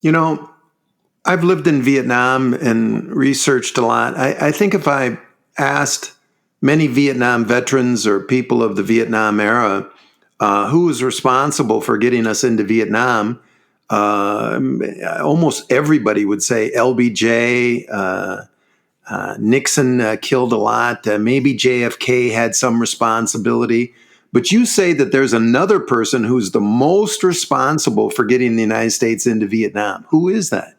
You know, I've lived in Vietnam and researched a lot. I think if I asked many Vietnam veterans or people of the Vietnam era who was responsible for getting us into Vietnam, uh, almost everybody would say LBJ. Nixon killed a lot. Maybe JFK had some responsibility. But you say that there's another person who's the most responsible for getting the United States into Vietnam. Who is that?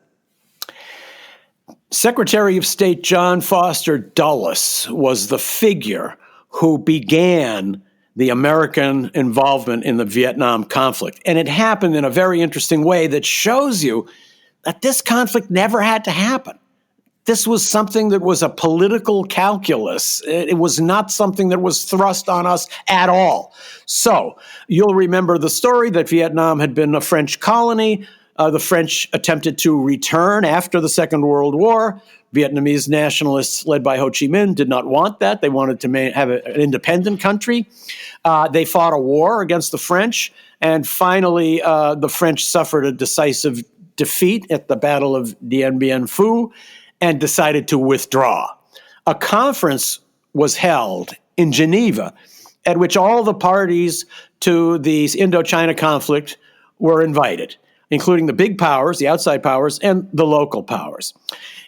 Secretary of State John Fuster Dulles was the figure who began the American involvement in the Vietnam conflict. And it happened in a very interesting way that shows you that this conflict never had to happen. This was something that was a political calculus. It was not something that was thrust on us at all. So you'll remember the story that Vietnam had been a French colony. The French attempted to return after the Second World War. Vietnamese nationalists led by Ho Chi Minh did not want that. They wanted to have an independent country. They fought a war against the French. And finally, the French suffered a decisive defeat at the Battle of Dien Bien Phu and decided to withdraw. A conference was held in Geneva at which all the parties to the Indochina conflict were invited, including the big powers, the outside powers, and the local powers.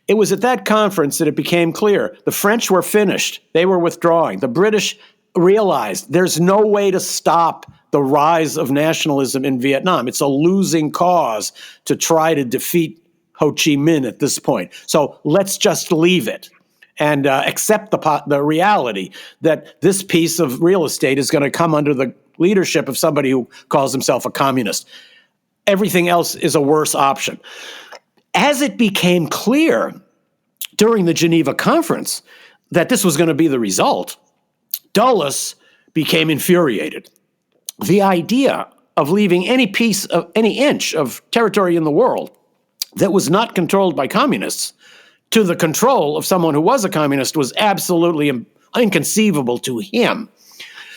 It was at that conference that it became clear the French were finished. They were withdrawing. The British realized there's no way to stop the rise of nationalism in Vietnam. It's a losing cause to try to defeat Ho Chi Minh at this point. So let's just leave it and accept the reality that this piece of real estate is going to come under the leadership of somebody who calls himself a communist. Everything else is a worse option. As it became clear during the Geneva conference that this was going to be the result, Dulles became infuriated. The idea of leaving any inch of territory in the world that was not controlled by communists to the control of someone who was a communist was absolutely inconceivable to him.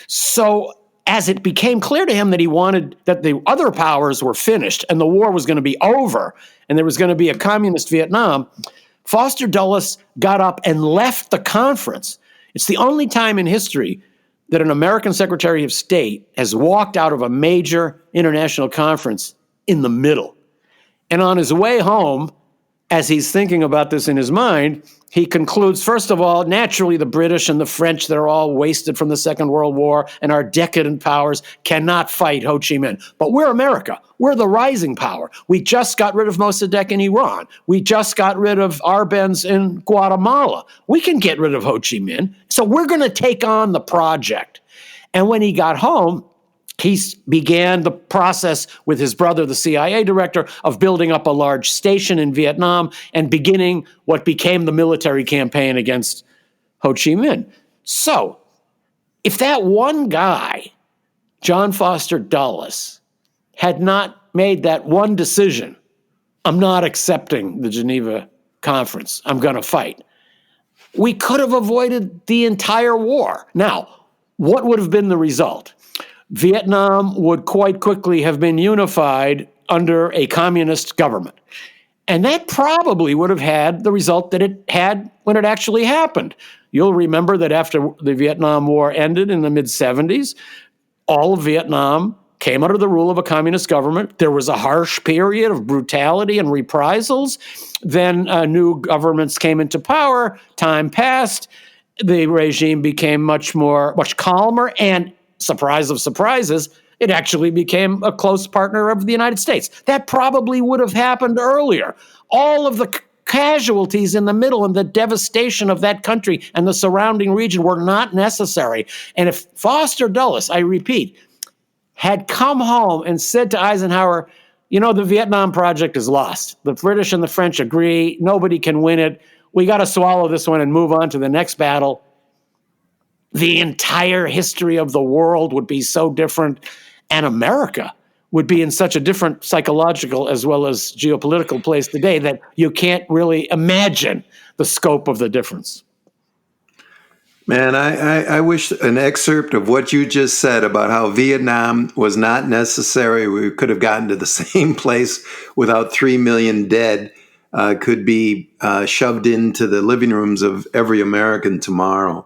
So as it became clear to him that he wanted that the other powers were finished and the war was going to be over and there was going to be a communist Vietnam, Fuster Dulles got up and left the conference. It's the only time in history that an American Secretary of State has walked out of a major international conference in the middle. And on his way home, as he's thinking about this in his mind, he concludes, first of all, naturally, the British and the French that are all wasted from the Second World War and our decadent powers cannot fight Ho Chi Minh. But we're America. We're the rising power. We just got rid of Mossadegh in Iran. We just got rid of Arbenz in Guatemala. We can get rid of Ho Chi Minh. So we're going to take on the project. And when he got home, he began the process with his brother, the CIA director, of building up a large station in Vietnam and beginning what became the military campaign against Ho Chi Minh. So, if that one guy, John Fuster Dulles, had not made that one decision, I'm not accepting the Geneva conference, I'm going to fight, we could have avoided the entire war. Now, what would have been the result? Vietnam would quite quickly have been unified under a communist government. And that probably would have had the result that it had when it actually happened. You'll remember that after the Vietnam War ended in the mid-70s, all of Vietnam came under the rule of a communist government. There was a harsh period of brutality and reprisals. Then new governments came into power. Time passed. The regime became much calmer, and surprise of surprises, it actually became a close partner of the United States. That probably would have happened earlier. All of the casualties in the middle and the devastation of that country and the surrounding region were not necessary. And if Fuster Dulles, I repeat, had come home and said to Eisenhower, you know, the Vietnam project is lost. The British and the French agree. Nobody can win it. We got to swallow this one and move on to the next battle. The entire history of the world would be so different, and America would be in such a different psychological as well as geopolitical place today that you can't really imagine the scope of the difference. Man, I wish an excerpt of what you just said about how Vietnam was not necessary. We could have gotten to the same place without 3 million dead, could be shoved into the living rooms of every American tomorrow.